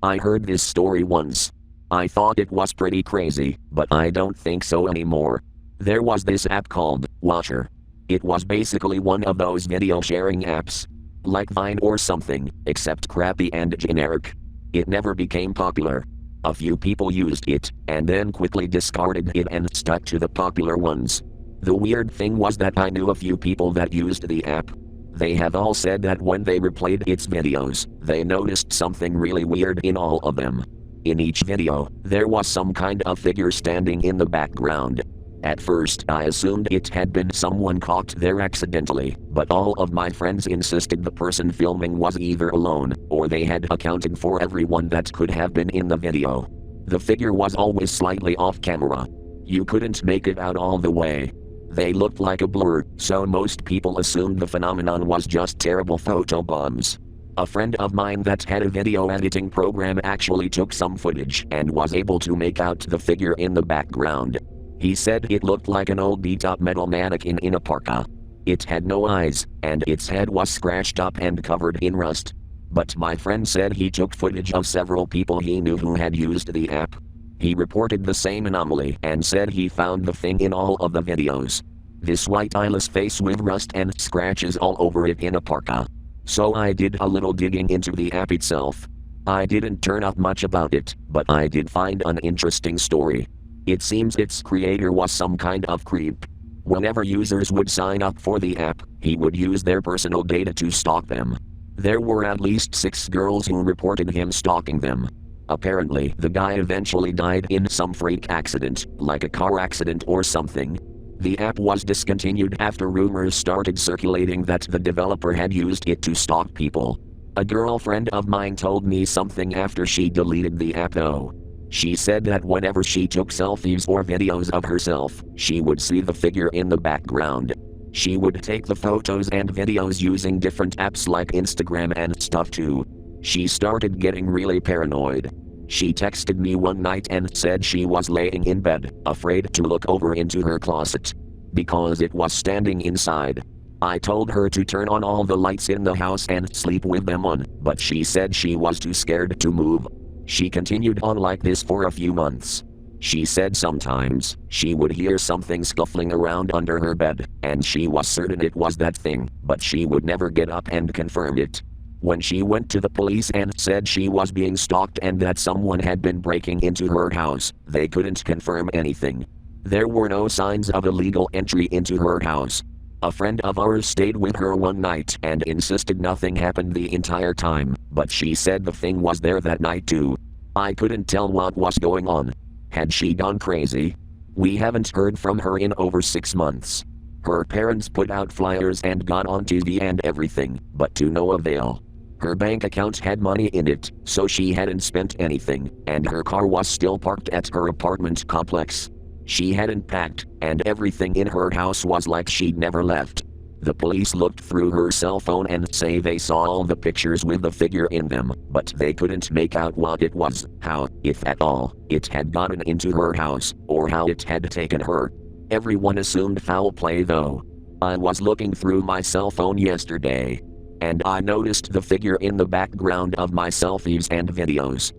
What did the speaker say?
I heard this story once. I thought it was pretty crazy, but I don't think so anymore. There was this app called Watcher. It was basically one of those video sharing apps, like Vine or something, except crappy and generic. It never became popular. A few people used it, and then quickly discarded it and stuck to the popular ones. The weird thing was that I knew a few people that used the app. They have all said that when they replayed its videos, they noticed something really weird in all of them. In each video, there was some kind of figure standing in the background. At first I assumed it had been someone caught there accidentally, but all of my friends insisted the person filming was either alone, or they had accounted for everyone that could have been in the video. The figure was always slightly off camera. You couldn't make it out all the way. They looked like a blur, so most people assumed the phenomenon was just terrible photobombs. A friend of mine that had a video editing program actually took some footage and was able to make out the figure in the background. He said it looked like an old beat-up metal mannequin in a parka. It had no eyes, and its head was scratched up and covered in rust. But my friend said he took footage of several people he knew who had used the app. He reported the same anomaly and said he found the thing in all of the videos. This white eyeless face with rust and scratches all over it in a parka. So I did a little digging into the app itself. I didn't turn up much about it, but I did find an interesting story. It seems its creator was some kind of creep. Whenever users would sign up for the app, he would use their personal data to stalk them. There were at least 6 girls who reported him stalking them. Apparently, the guy eventually died in some freak accident, like a car accident or something. The app was discontinued after rumors started circulating that the developer had used it to stalk people. A girlfriend of mine told me something after she deleted the app though. She said that whenever she took selfies or videos of herself, she would see the figure in the background. She would take the photos and videos using different apps like Instagram and stuff too. She started getting really paranoid. She texted me one night and said she was laying in bed, afraid to look over into her closet, because it was standing inside. I told her to turn on all the lights in the house and sleep with them on, but she said she was too scared to move. She continued on like this for a few months. She said sometimes she would hear something scuffling around under her bed, and she was certain it was that thing, but she would never get up and confirm it. When she went to the police and said she was being stalked and that someone had been breaking into her house, they couldn't confirm anything. There were no signs of illegal entry into her house. A friend of ours stayed with her one night and insisted nothing happened the entire time, but she said the thing was there that night too. I couldn't tell what was going on. Had she gone crazy? We haven't heard from her in over 6 months. Her parents put out flyers and got on TV and everything, but to no avail. Her bank account had money in it, so she hadn't spent anything, and her car was still parked at her apartment complex. She hadn't packed, and everything in her house was like she'd never left. The police looked through her cell phone and say they saw all the pictures with the figure in them, but they couldn't make out what it was, how, if at all, it had gotten into her house, or how it had taken her. Everyone assumed foul play though. I was looking through my cell phone yesterday, and I noticed the figure in the background of my selfies and videos.